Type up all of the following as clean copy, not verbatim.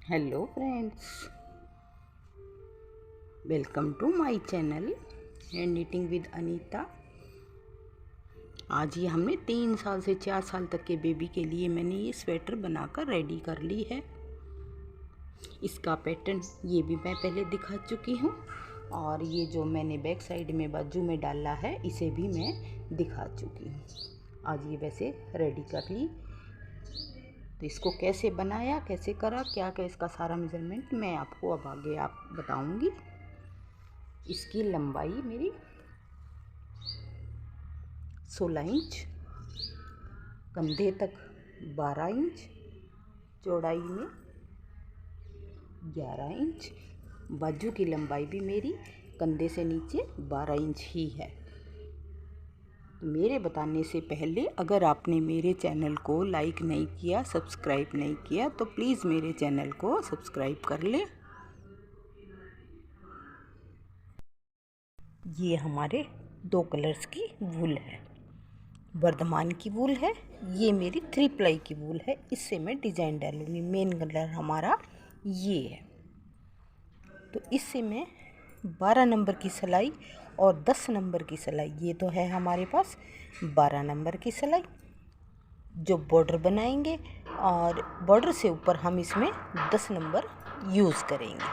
Hello friends, welcome to my channel hand knitting with Anita. आज ये हमने 3 साल से 4 साल तक के बेबी के लिए मैंने ये स्वेटर बनाकर रेडी कर ली है। इसका पैटर्न ये भी मैं पहले दिखा चुकी हूँ और ये जो मैंने बैक साइड में बाजू में डाला है इसे भी मैं दिखा चुकी हूँ। आज ये वैसे रेडी कर ली। तो इसको कैसे बनाया, कैसे करा, क्या क्या इसका सारा मेजरमेंट मैं आपको अब आगे बताऊंगी। इसकी लंबाई मेरी 16 इंच, कंधे तक 12 इंच, चौड़ाई में 11 इंच, बाजू की लंबाई भी मेरी कंधे से नीचे 12 इंच ही है। तो मेरे बताने से पहले अगर आपने मेरे चैनल को लाइक नहीं किया, सब्सक्राइब नहीं किया तो प्लीज़ मेरे चैनल को सब्सक्राइब कर लें। ये हमारे 2 कलर्स की वूल है, वर्धमान की वूल है, ये मेरी 3 प्लाई की वूल है। इससे मैं डिज़ाइन डालूँगी। मेन कलर हमारा ये है। तो इससे मैं 12 नंबर की सिलाई और 10 नंबर की सिलाई, ये तो है हमारे पास 12 नंबर की सिलाई जो बॉर्डर बनाएंगे और बॉर्डर से ऊपर हम इसमें 10 नंबर यूज़ करेंगे।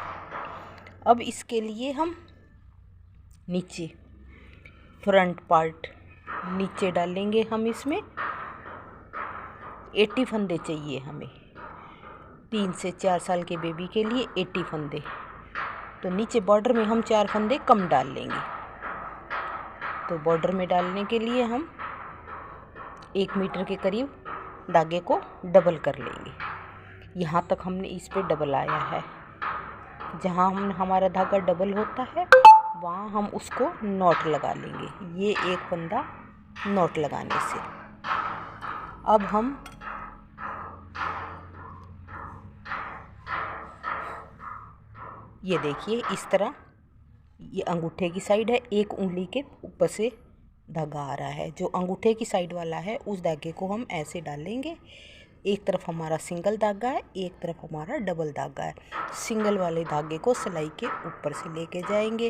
अब इसके लिए हम नीचे फ्रंट पार्ट नीचे डालेंगे। हम इसमें 80 फंदे चाहिए हमें। 3 से 4 साल के बेबी के लिए 80 फंदे। तो नीचे बॉर्डर में हम 4 फंदे कम डाल लेंगे। तो बॉर्डर में डालने के लिए हम 1 मीटर के करीब धागे को डबल कर लेंगे। यहाँ तक हमने इस पे डबल आया है। जहाँ हमारा धागा डबल होता है वहाँ हम उसको नॉट लगा लेंगे। ये एक फंदा नॉट लगाने से। अब हम ये देखिए इस तरह, ये अंगूठे की साइड है, एक उंगली के ऊपर से धागा आ रहा है। जो अंगूठे की साइड वाला है उस धागे को हम ऐसे डालेंगे। एक तरफ हमारा सिंगल धागा है, एक तरफ हमारा डबल धागा है। सिंगल वाले धागे को सिलाई के ऊपर से लेके जाएंगे,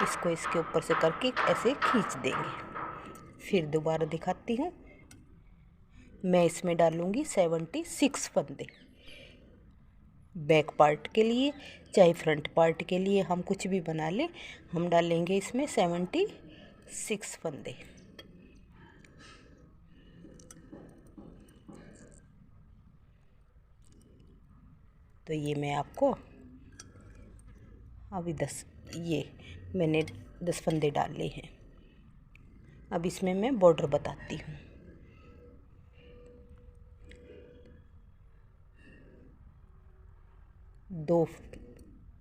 इसको इसके ऊपर से करके ऐसे खींच देंगे। फिर दोबारा दिखाती हूँ। मैं इसमें डालूँगी 76 फंदे। बैक पार्ट के लिए चाहे फ्रंट पार्ट के लिए हम कुछ भी बना लें, हम डालेंगे इसमें 76 फंदे। तो ये मैं आपको अभी ये मैंने 10 फंदे डाले हैं। अब इसमें मैं बॉर्डर बताती हूँ।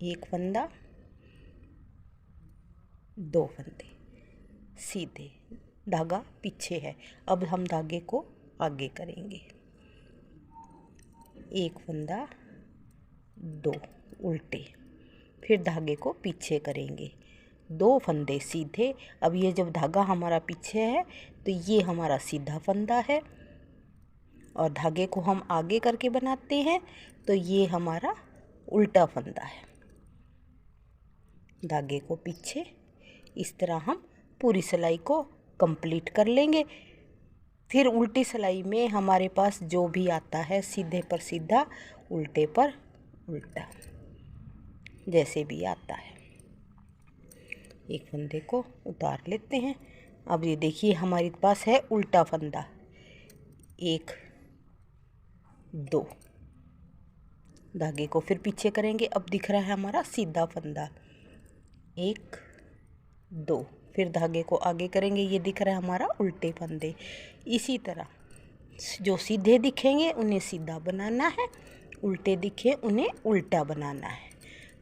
एक फंदा, 2 फंदे सीधे, धागा पीछे है। अब हम धागे को आगे करेंगे। 1 फंदा, 2 उल्टे, फिर धागे को पीछे करेंगे, 2 फंदे सीधे। अब ये जब धागा हमारा पीछे है तो ये हमारा सीधा फंदा है और धागे को हम आगे करके बनाते हैं तो ये हमारा उल्टा फंदा है। धागे को पीछे, इस तरह हम पूरी सिलाई को कंप्लीट कर लेंगे। फिर उल्टी सिलाई में हमारे पास जो भी आता है, सीधे पर सीधा, उल्टे पर उल्टा, जैसे भी आता है। एक फंदे को उतार लेते हैं। अब ये देखिए हमारे पास है उल्टा फंदा, 1 2, धागे को फिर पीछे करेंगे। अब दिख रहा है हमारा सीधा फंदा, 1 2, फिर धागे को आगे करेंगे, ये दिख रहा है हमारा उल्टे फंदे। इसी तरह जो सीधे दिखेंगे उन्हें सीधा बनाना है, उल्टे दिखे उन्हें उल्टा बनाना है।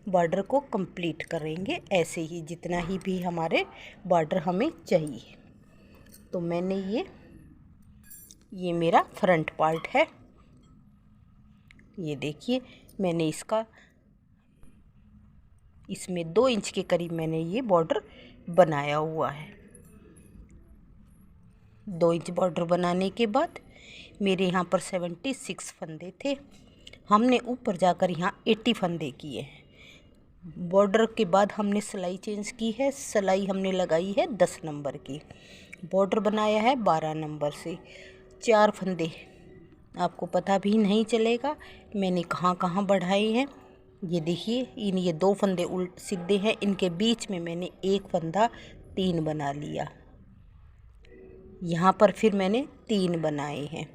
बॉर्डर को कंप्लीट करेंगे ऐसे ही, जितना ही भी हमारे बॉर्डर हमें चाहिए। तो मैंने ये मेरा फ्रंट पार्ट है। ये देखिए मैंने इसमें 2 इंच के करीब मैंने ये बॉर्डर बनाया हुआ है। 2 इंच बॉर्डर बनाने के बाद मेरे यहाँ पर 76 फंदे थे। हमने ऊपर जाकर यहाँ 80 फंदे किए हैं। बॉर्डर के बाद हमने सिलाई चेंज की है, सिलाई हमने लगाई है 10 नंबर की, बॉर्डर बनाया है 12 नंबर से। 4 फंदे आपको पता भी नहीं चलेगा मैंने कहाँ कहाँ बढ़ाए हैं। ये देखिए, ये 2 फंदे उल्ट सीधे हैं, इनके बीच में मैंने एक फंदा 3 बना लिया। यहाँ पर फिर मैंने 3 बनाए हैं।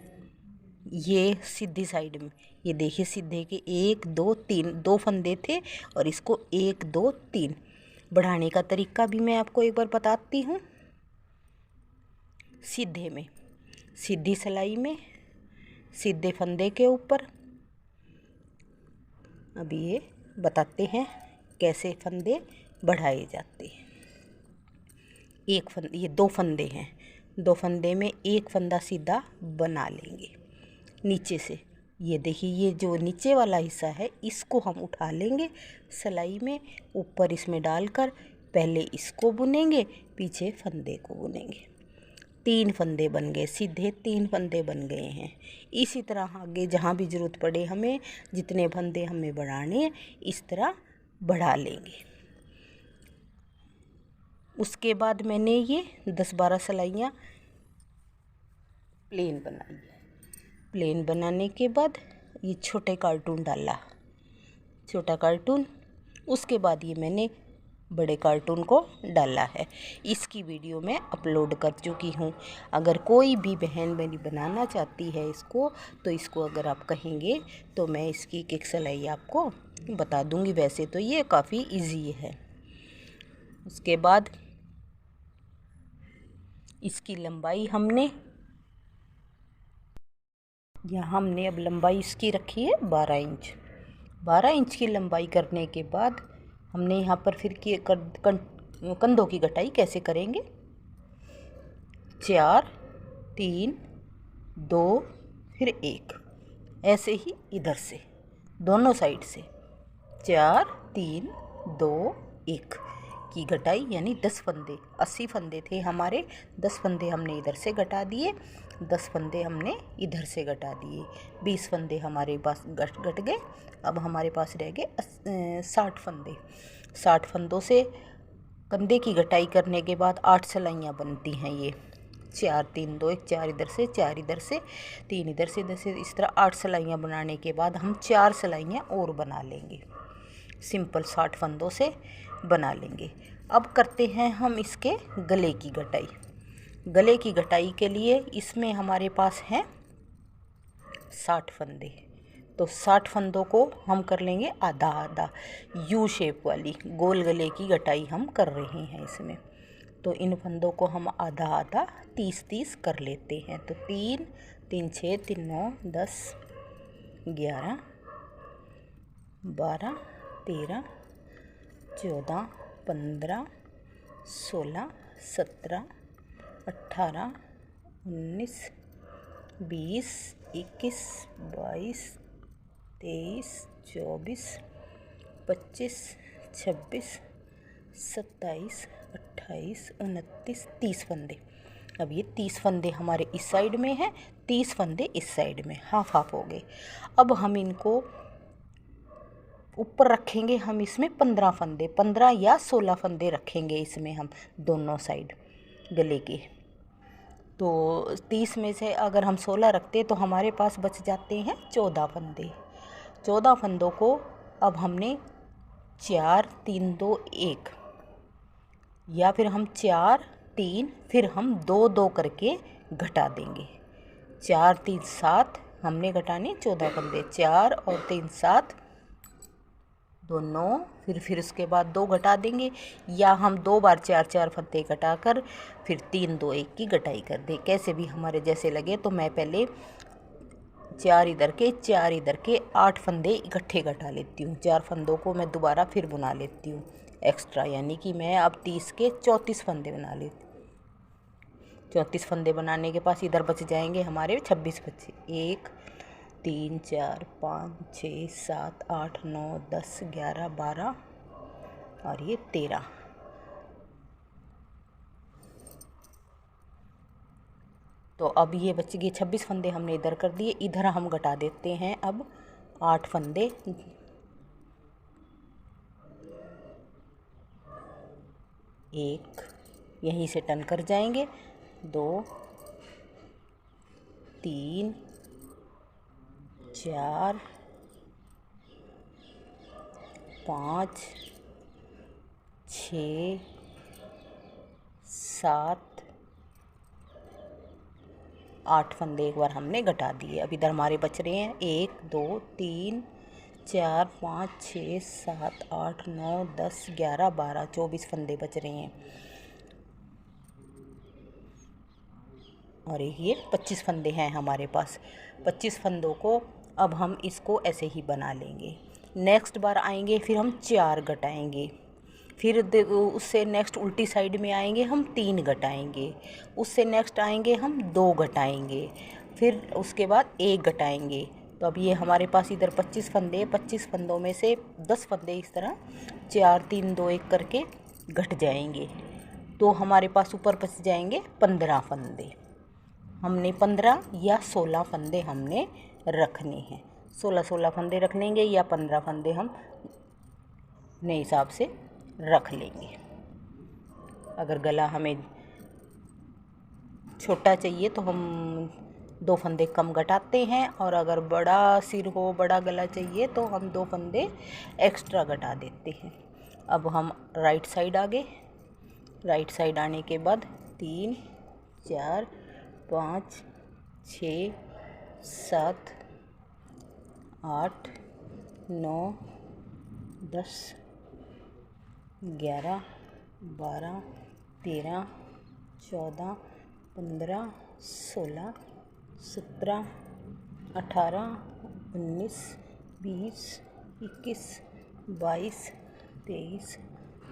ये सीधी साइड में, ये देखिए सीधे के 1 2 3, 2 फंदे थे और इसको 1 2 3 बढ़ाने का तरीका भी मैं आपको एक बार बताती हूँ। सीधे में, सीधी सिलाई में, सीधे फंदे के ऊपर। अभी ये बताते हैं कैसे फंदे बढ़ाए जाते हैं। एक फंदे, ये 2 फंदे हैं, 2 फंदे में एक फंदा सीधा बना लेंगे नीचे से। ये देखिए, ये जो नीचे वाला हिस्सा है इसको हम उठा लेंगे सिलाई में, ऊपर इसमें डालकर पहले इसको बुनेंगे, पीछे फंदे को बुनेंगे। 3 फंदे बन गए, सीधे 3 फंदे बन गए हैं। इसी तरह आगे जहाँ भी ज़रूरत पड़े हमें, जितने फंदे हमें बढ़ाने इस तरह बढ़ा लेंगे। उसके बाद मैंने ये 10-12 सिलाइयाँ प्लेन बनाई है। प्लेन बनाने के बाद ये छोटे कार्टून डाला, छोटा कार्टून। उसके बाद ये मैंने बड़े कार्टून को डाला है। इसकी वीडियो मैं अपलोड कर चुकी हूँ। अगर कोई भी बहन मेरी बनाना चाहती है इसको, तो इसको अगर आप कहेंगे तो मैं इसकी एक सिलाई आपको बता दूँगी। वैसे तो ये काफ़ी इजी है। उसके बाद इसकी लंबाई हमने अब लंबाई इसकी रखी है 12 इंच। 12 इंच की लंबाई करने के बाद हमने यहाँ पर फिर कंधों की कटाई कैसे करेंगे। 4 3 2 फिर 1, ऐसे ही इधर से दोनों साइड से 4 3 2 1 की घटाई, यानी 10 फंदे। 80 फंदे थे हमारे, 10 फंदे हमने इधर से घटा दिए, 10 फंदे हमने इधर से घटा दिए। 20 फंदे हमारे पास घट गए। अब हमारे पास रह गए 60 फंदे। 60 फंदों से कंधे की घटाई करने के बाद 8 सिलाइयाँ बनती हैं। ये 4 3 2 1, 4 इधर से, 4 इधर से, 3 इधर से, इधर से, इस तरह 8 सिलाइयाँ बनाने के बाद हम 4 सिलाइयाँ और बना लेंगे। सिंपल 60 फंदों से बना लेंगे। अब करते हैं हम इसके गले की घटाई। गले की घटाई के लिए इसमें हमारे पास हैं 60 फंदे, तो 60 फंदों को हम कर लेंगे आधा आधा, यू शेप वाली गोल गले की घटाई हम कर रहे हैं इसमें। तो इन फंदों को हम आधा आधा 30-30 कर लेते हैं। तो 3 3 6 3 9 10 11 12 13 14 15 16 17 18 19 20 21 22 23 24 25 26 27 28 29 30 फंदे। अब ये 30 फंदे हमारे इस साइड में हैं, 30 फंदे इस साइड में, हाफ हाफ हो गए। अब हम इनको ऊपर रखेंगे, हम इसमें 15 फंदे, 15 या 16 फंदे रखेंगे इसमें हम दोनों साइड गले के। तो 30 में से अगर हम 16 रखते तो हमारे पास बच जाते हैं 14 फंदे। 14 फंदों को अब हमने 4 3 2 1, या फिर हम 4 3 फिर हम 2 2 करके घटा देंगे। 4 3 7 हमने घटाने 14 फंदे, 4 और 3 7 दोनों, फिर उसके बाद 2 घटा देंगे, या हम 2 बार 4 फंदे घटा कर फिर 3 2 1 की घटाई कर दें। कैसे भी हमारे जैसे लगे। तो मैं पहले 4 इधर के 4 इधर के 8 फंदे इकट्ठे घटा लेती हूँ। 4 फंदों को मैं दोबारा फिर बुना लेती हूँ एक्स्ट्रा, यानी कि मैं अब 30 के 34 फंदे बना लेती हूँ। 34 फंदे बनाने के पास इधर बच जाएंगे हमारे 26 बचे। 1 3 4 5 6 7 8 9 10 11 12 और ये 13। तो अब ये बच गए 26 फंदे हमने इधर कर दिए। इधर हम घटा देते हैं अब 8 फंदे एक यहीं से टर्न कर जाएंगे, 2 3 4 5 6 7 8 फंदे एक बार हमने घटा दिए। अब इधर हमारे बच रहे हैं 1 2 3 4 5 6 7 8 9 10 11 12 24 फंदे बच रहे हैं। और ये 25 फंदे हैं हमारे पास। 25 फंदों को अब हम इसको ऐसे ही बना लेंगे। नेक्स्ट बार आएंगे फिर हम 4 घटाएंगे, फिर उससे नेक्स्ट उल्टी साइड में आएंगे हम 3 घटाएंगे, उससे नेक्स्ट आएंगे हम 2 घटाएंगे, फिर उसके बाद 1 घटाएंगे। तो अब ये हमारे पास इधर 25 फंदे, 25 फंदों में से 10 फंदे इस तरह 4 3 2 1 करके घट जाएंगे। तो हमारे पास ऊपर बच जाएंगे 15 फंदे। हमने 15 या 16 फंदे हमने रखने हैं। 16 फंदे रख लेंगे या 15 फंदे हम अपने हिसाब से रख लेंगे। अगर गला हमें छोटा चाहिए तो हम 2 फंदे कम घटाते हैं, और अगर बड़ा सिर हो, बड़ा गला चाहिए तो हम 2 फंदे एक्स्ट्रा घटा देते हैं। अब हम राइट साइड आगे, राइट साइड आने के बाद 3 4 5 6 7 8 9 10 11 12 13 14 15 16 17 18 19 20 21 22 23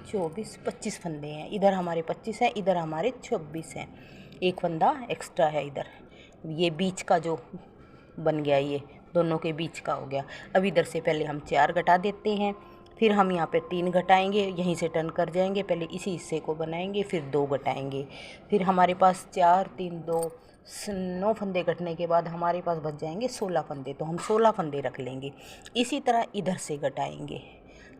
24 25 फंदे हैं। इधर हमारे 25 हैं, इधर हमारे 26 हैं। एक फंदा एक्स्ट्रा है इधर, ये बीच का जो बन गया, ये दोनों के बीच का हो गया। अब इधर से पहले हम 4 घटा देते हैं, फिर हम यहाँ पे 3 घटाएंगे, यहीं से टर्न कर जाएंगे, पहले इसी हिस्से को बनाएंगे, फिर 2 घटाएंगे। फिर हमारे पास 4 3 2 9 फंदे घटने के बाद हमारे पास बच जाएंगे 16 फंदे। तो हम 16 फंदे रख लेंगे। इसी तरह इधर से घटाएंगे,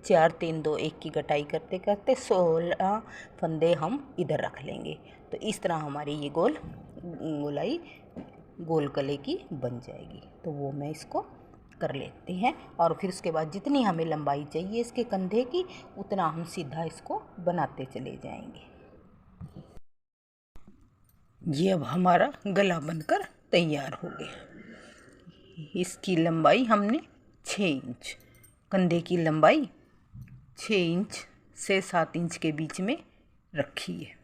4 3 2 1 की घटाई करते करते 16 फंदे हम इधर रख लेंगे। तो इस तरह हमारी ये गोलाई गोल गले की बन जाएगी। तो वो मैं इसको कर लेते हैं, और फिर उसके बाद जितनी हमें लंबाई चाहिए इसके कंधे की, उतना हम सीधा इसको बनाते चले जाएंगे। ये अब हमारा गला बनकर तैयार हो गया। इसकी लंबाई हमने 6 इंच, कंधे की लंबाई 6 इंच से 7 इंच के बीच में रखी है।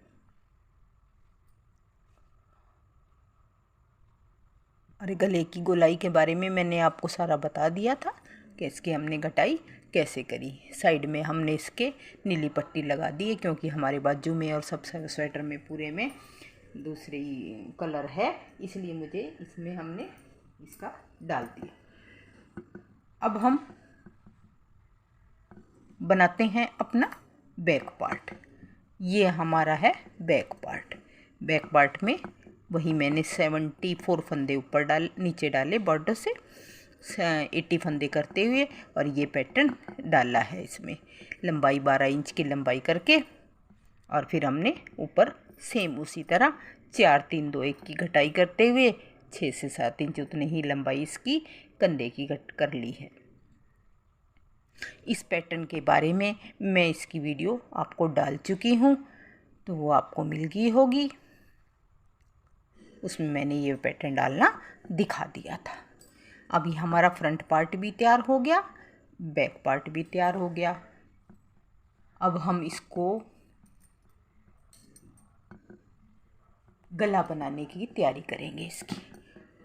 अरे गले की गोलाई के बारे में मैंने आपको सारा बता दिया था कि इसकी हमने घटाई कैसे करी। साइड में हमने इसके नीली पट्टी लगा दी है, क्योंकि हमारे बाजू में और सब स्वेटर में पूरे में दूसरी कलर है, इसलिए मुझे इसमें हमने इसका डाल दिया। अब हम बनाते हैं अपना बैक पार्ट। ये हमारा है बैक पार्ट। बैक पार्ट में वही मैंने 74 फंदे ऊपर नीचे डाले बॉर्डर से, 80 फंदे करते हुए, और ये पैटर्न डाला है इसमें। लंबाई 12 इंच की लंबाई करके, और फिर हमने ऊपर सेम उसी तरह 4 3 2 1 की घटाई करते हुए 6 से 7 इंच उतनी ही लंबाई इसकी कंधे की कर ली है। इस पैटर्न के बारे में मैं इसकी वीडियो आपको डाल चुकी हूँ, तो वो आपको मिल गई होगी। उसमें मैंने ये पैटर्न डालना दिखा दिया था। अभी हमारा फ्रंट पार्ट भी तैयार हो गया, बैक पार्ट भी तैयार हो गया। अब हम इसको गला बनाने की तैयारी करेंगे इसकी।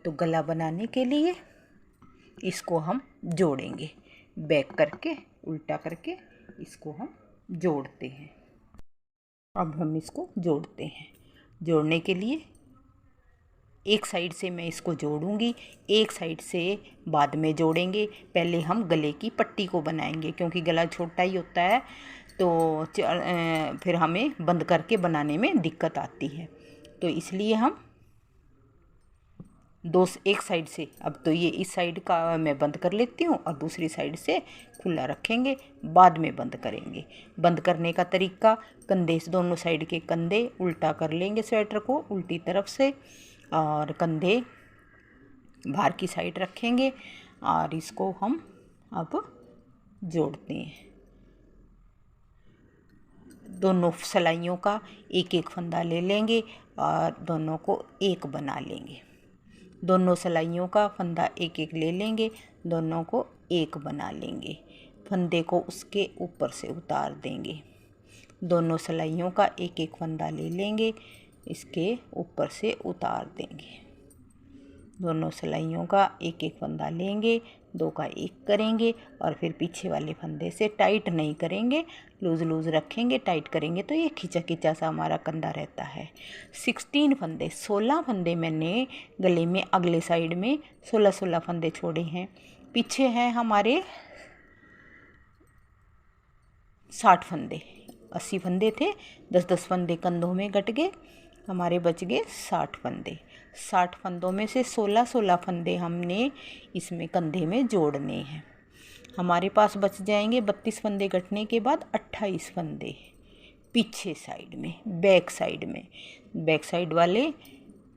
तो गला बनाने के लिए इसको हम जोड़ेंगे, बैक करके उल्टा करके इसको हम जोड़ते हैं। अब हम इसको जोड़ते हैं। जोड़ने के लिए एक साइड से मैं इसको जोड़ूंगी, एक साइड से बाद में जोड़ेंगे। पहले हम गले की पट्टी को बनाएंगे, क्योंकि गला छोटा ही होता है तो फिर हमें बंद करके बनाने में दिक्कत आती है। तो इसलिए हम एक साइड से, अब तो ये इस साइड का मैं बंद कर लेती हूँ और दूसरी साइड से खुला रखेंगे, बाद में बंद करेंगे। बंद करने का तरीका, कंधे से दोनों साइड के कंधे उल्टा कर लेंगे स्वेटर को उल्टी तरफ से, और कंधे बाहर की साइड रखेंगे और इसको हम अब जोड़ते हैं। दोनों सिलाइयों का एक एक फंदा ले लेंगे और दोनों को एक बना लेंगे। दोनों सिलाइयों का फंदा एक एक ले लेंगे, दोनों को एक बना लेंगे। फंदे को उसके ऊपर से उतार देंगे। दोनों सिलाइयों का एक एक फंदा ले लेंगे, इसके ऊपर से उतार देंगे। दोनों सिलाइयों का एक एक फंदा लेंगे, दो का एक करेंगे और फिर पीछे वाले फंदे से टाइट नहीं करेंगे, लूज़ लूज़ रखेंगे। टाइट करेंगे तो ये खिंचा खिंचा सा हमारा कंधा रहता है। 16 फंदे मैंने गले में अगले साइड में 16 फंदे छोड़े हैं। पीछे हैं हमारे 60 फंदे, 80 फंदे थे, 10-10 फंदे कंधों में कट गए, हमारे बच गए 60 फंदे। 60 फंदों में से 16 फंदे हमने इसमें कंधे में जोड़ने हैं। हमारे पास बच जाएंगे 32 फंदे कटने के बाद 28 फंदे पीछे साइड में, बैक साइड वाले।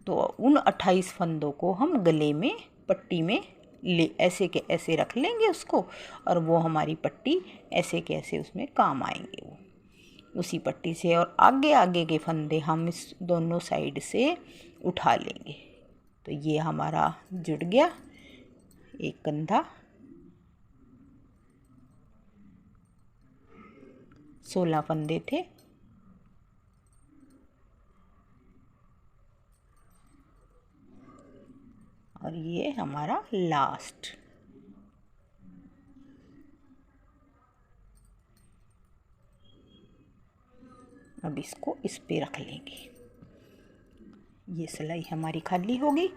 तो उन 28 फंदों को हम गले में पट्टी में ले ऐसे के ऐसे रख लेंगे उसको, और वो हमारी पट्टी ऐसे के ऐसे उसमें काम आएंगे वो उसी पट्टी से। और आगे के फंदे हम इस दोनों साइड से उठा लेंगे। तो ये हमारा जुड़ गया एक कंधा। 16 फंदे थे, और ये हमारा लास्ट। अब इसको इस पे रख लेंगे। ये सिलाई हमारी खाली होगी।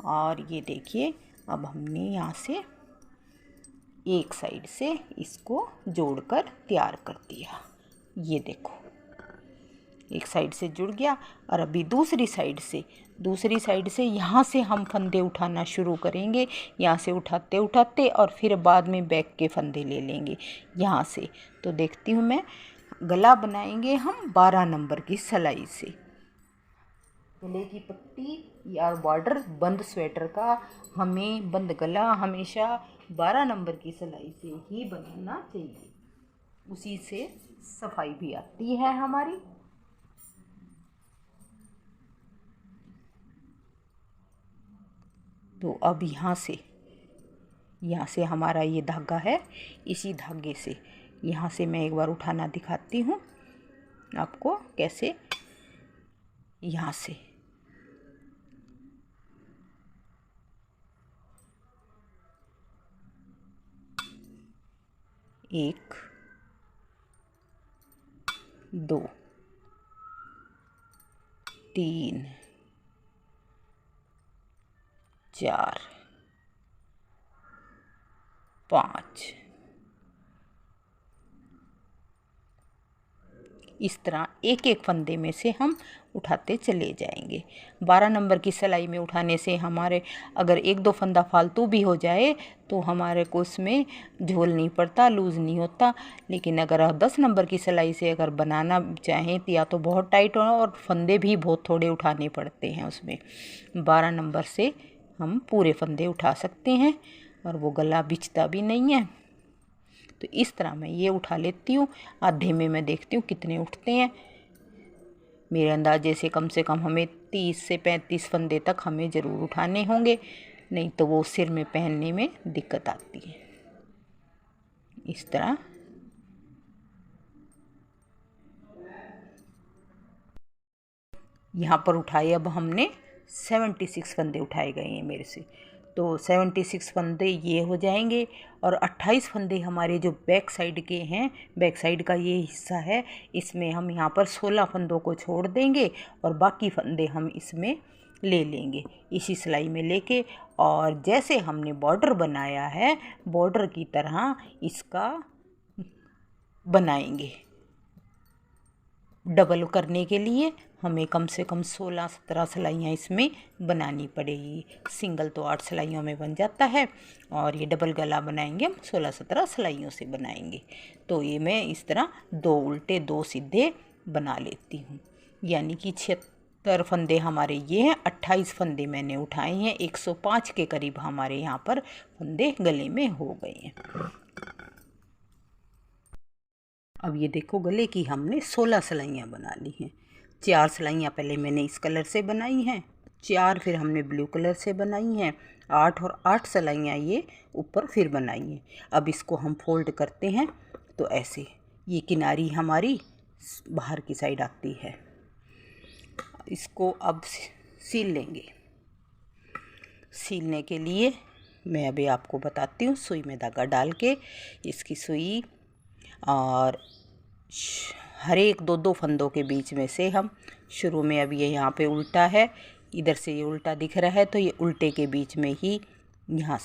और ये देखिए, अब हमने यहाँ से एक साइड से इसको जोड़कर तैयार कर दिया। ये देखो, एक साइड से जुड़ गया। और अभी दूसरी साइड से यहाँ से हम फंदे उठाना शुरू करेंगे। यहाँ से उठाते उठाते और फिर बाद में बैक के फंदे ले लेंगे यहाँ से। तो देखती हूँ मैं। गला बनाएंगे हम 12 नंबर की सिलाई से। गले की पट्टी या बॉर्डर बंद स्वेटर का हमें बंद गला हमेशा 12 नंबर की सिलाई से ही बनाना चाहिए। उसी से सफाई भी आती है हमारी। तो अब यहाँ से हमारा ये धागा है, इसी धागे से यहाँ से मैं एक बार उठाना दिखाती हूँ आपको कैसे। यहाँ से एक, दो, तीन, चार, 5, इस तरह एक एक फंदे में से हम उठाते चले जाएंगे। 12 नंबर की सिलाई में उठाने से हमारे अगर 1-2 फंदा फालतू भी हो जाए तो हमारे को उसमें झोल नहीं पड़ता, लूज़ नहीं होता। लेकिन अगर आप 10 नंबर की सिलाई से अगर बनाना चाहें तो या तो बहुत टाइट हो और फंदे भी बहुत थोड़े उठाने पड़ते हैं उसमें। 12 नंबर से हम पूरे फंदे उठा सकते हैं और वो गला बिछता भी नहीं है। तो इस तरह मैं ये उठा लेती हूँ। आधे में मैं देखती हूँ कितने उठते हैं। मेरे अंदाजे से कम हमें 30 से 35 फंदे तक हमें ज़रूर उठाने होंगे, नहीं तो वो सिर में पहनने में दिक्कत आती है। इस तरह यहाँ पर उठाए अब हमने 76 फंदे उठाए गए हैं मेरे से। तो 76 फंदे ये हो जाएंगे और 28 फंदे हमारे जो बैक साइड के हैं, बैक साइड का ये हिस्सा है, इसमें हम यहाँ पर 16 फंदों को छोड़ देंगे और बाकी फंदे हम इसमें ले लेंगे इसी सिलाई में लेके। और जैसे हमने बॉर्डर बनाया है बॉर्डर की तरह इसका बनाएंगे। डबल करने के लिए हमें कम से कम 16-17 सिलाइयाँ इसमें बनानी पड़ेगी। सिंगल तो 8 सिलाइयों में बन जाता है और ये डबल गला बनाएंगे हम 16-17 सिलाइयों से बनाएंगे। तो ये मैं इस तरह 2 उल्टे 2 सीधे बना लेती हूँ। यानी कि 76 फंदे हमारे ये हैं, 28 फंदे मैंने उठाए हैं, 105 के करीब हमारे यहाँ पर फंदे गले में हो गए हैं। अब ये देखो गले की हमने 16 सिलाइयाँ बना ली हैं। 4 सिलाइयाँ पहले मैंने इस कलर से बनाई हैं, 4 फिर हमने ब्लू कलर से बनाई हैं, 8 और 8 सिलाइयाँ ये ऊपर फिर बनाई हैं। अब इसको हम फोल्ड करते हैं तो ऐसे ये किनारी हमारी बाहर की साइड आती है। इसको अब सील लेंगे। सीलने के लिए मैं अभी आपको बताती हूँ। सुई में धागा डाल के इसकी सुई और हर एक 2-2 फंदों के बीच में से हम शुरू में, अब ये यहाँ पे उल्टा है, इधर से ये उल्टा दिख रहा है तो ये उल्टे के बीच में ही यहाँ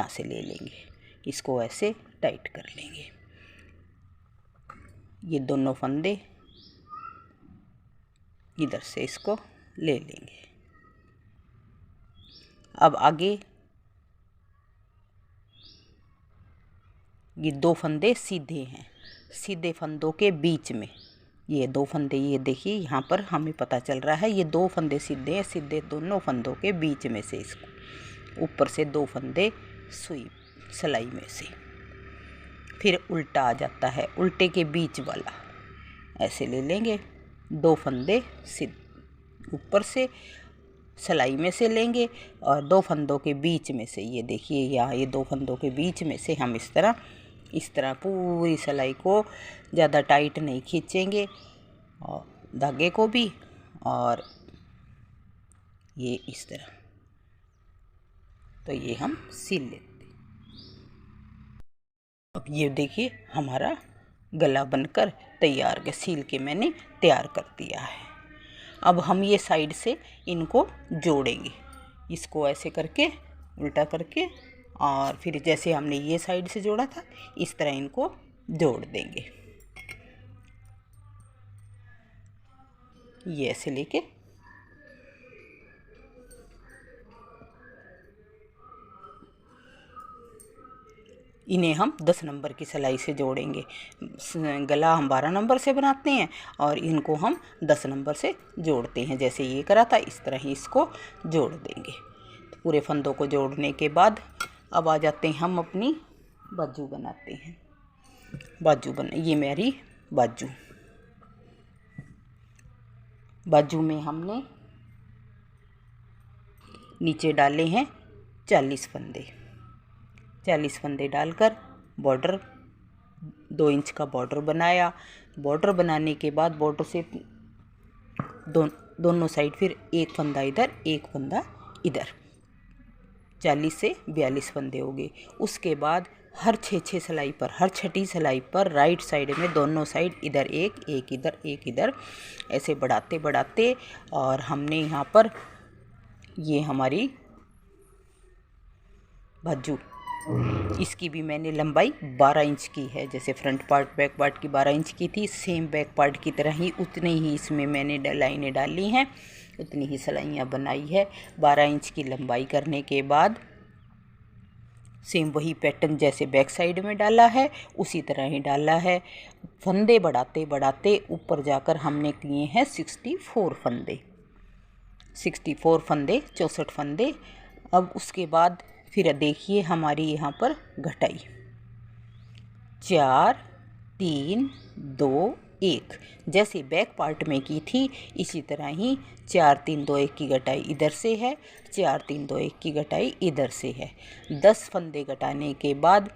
से ले लेंगे। इसको ऐसे टाइट कर लेंगे। ये दोनों फंदे इधर से इसको ले लेंगे। अब आगे ये 2 फंदे सीधे हैं, सीधे फंदों के बीच में ये 2 फंदे, ये देखिए यहाँ पर हमें पता चल रहा है ये 2 फंदे सीधे हैं। सीधे दोनों फंदों के बीच में से इसको ऊपर से 2 फंदे सुई सिलाई में से, फिर उल्टा आ जाता है, उल्टे के बीच वाला ऐसे ले लेंगे। 2 फंदे ऊपर से सिलाई में से लेंगे और 2 फंदों के बीच में से, ये देखिए यहाँ ये 2 फंदों के बीच में से हम इस तरह पूरी सिलाई को ज़्यादा टाइट नहीं खींचेंगे और धागे को भी, और ये इस तरह, तो ये हम सील लेते। अब ये देखिए हमारा गला बनकर तैयार है, सील के मैंने तैयार कर दिया है। अब हम ये साइड से इनको जोड़ेंगे, इसको ऐसे करके उल्टा करके, और फिर जैसे हमने ये साइड से जोड़ा था इस तरह इनको जोड़ देंगे। ये ऐसे लेके इन्हें हम 10 नंबर की सिलाई से जोड़ेंगे। गला हम 12 नंबर से बनाते हैं और इनको हम 10 नंबर से जोड़ते हैं। जैसे ये करा था इस तरह ही इसको जोड़ देंगे। तो पूरे फंदों को जोड़ने के बाद अब आ जाते हैं हम अपनी बाजू बनाते हैं। ये मेरी बाजू में हमने नीचे डाले हैं 40 फंदे। 40 फंदे डालकर बॉर्डर 2 इंच का बॉर्डर बनाया। बॉर्डर बनाने के बाद बॉर्डर से दोनों साइड फिर एक फंदा इधर एक फंदा इधर, 40 से 42 फंदे हो गए। उसके बाद हर 6-6 सिलाई पर, हर छठी सिलाई पर राइट साइड में दोनों साइड इधर एक इधर ऐसे बढ़ाते बढ़ाते, और हमने यहाँ पर ये हमारी बाजू, इसकी भी मैंने लंबाई 12 इंच की है। जैसे फ्रंट पार्ट बैक पार्ट की 12 इंच की थी, सेम बैक पार्ट की तरह ही उतनी ही इसमें मैंने लाइनें डाली हैं, उतनी ही सिलाइयाँ बनाई है। 12 इंच की लंबाई करने के बाद सेम वही पैटर्न जैसे बैक साइड में डाला है उसी तरह ही डाला है। फंदे बढ़ाते बढ़ाते ऊपर जाकर हमने किए हैं 64 फंदे, 64 फंदे। अब उसके बाद फिर देखिए हमारी यहाँ पर घटाई 4 3 2 1, जैसे बैक पार्ट में की थी इसी तरह ही 4 3 2 1 की घटाई इधर से है, 4 3 2 1 की घटाई इधर से है। 10 फंदे घटाने के बाद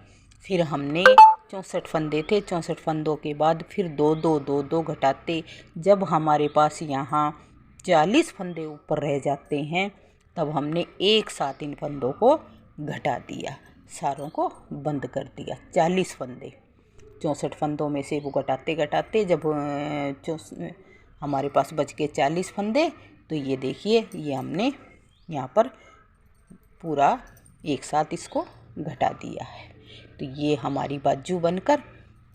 फिर हमने 64 फंदे थे, 64 फंदों के बाद फिर 2 2 2 2 घटाते, जब हमारे पास यहाँ 40 फंदे ऊपर रह जाते हैं तब हमने एक साथ इन फंदों को घटा दिया, सारों को बंद कर दिया। 40 फंदे 64 फंदों में से वो घटाते घटाते जब हमारे पास बच के 40 फंदे, तो ये देखिए ये हमने यहाँ पर पूरा एक साथ इसको घटा दिया है। तो ये हमारी बाजू बनकर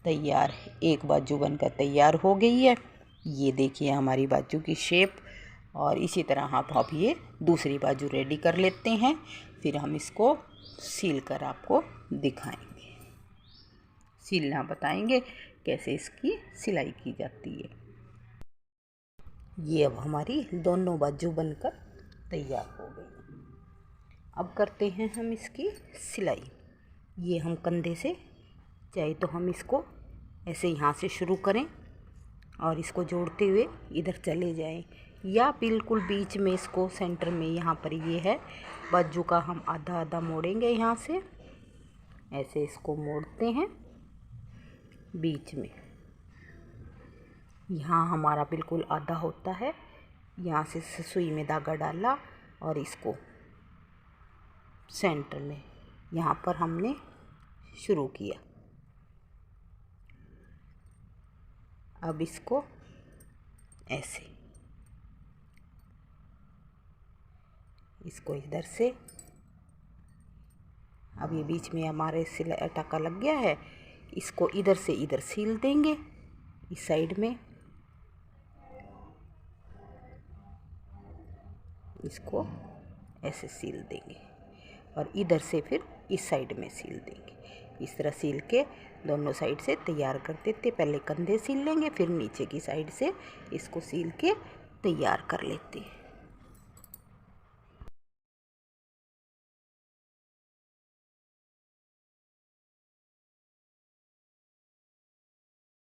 तैयार है, एक बाजू बनकर तैयार हो गई है। ये देखिए हमारी बाजू की शेप। और इसी तरह आप ये दूसरी बाजू रेडी कर लेते हैं, फिर हम इसको सील कर आपको दिखाएंगे, सीलना बताएंगे कैसे इसकी सिलाई की जाती है। ये अब हमारी दोनों बाजू बनकर तैयार हो गई। अब करते हैं हम इसकी सिलाई। ये हम कंधे से, चाहे तो हम इसको ऐसे यहाँ से शुरू करें और इसको जोड़ते हुए इधर चले जाएं, या बिल्कुल बीच में इसको सेंटर में यहाँ पर ये है बाजू का हम आधा आधा मोड़ेंगे। यहाँ से ऐसे इसको मोड़ते हैं बीच में, यहाँ हमारा बिल्कुल आधा होता है। यहाँ से सुई में धागा डाला और इसको सेंटर में यहाँ पर हमने शुरू किया। अब इसको ऐसे, इसको इधर से, अब ये बीच में हमारे सिलाई टाका लग गया है, इसको इधर से इधर सील देंगे इस साइड में, इसको ऐसे सील देंगे और इधर से फिर इस साइड में सील देंगे। इस तरह सील के दोनों साइड से तैयार कर देते। पहले कंधे सील लेंगे, फिर नीचे की साइड से इसको सील के तैयार कर लेते हैं।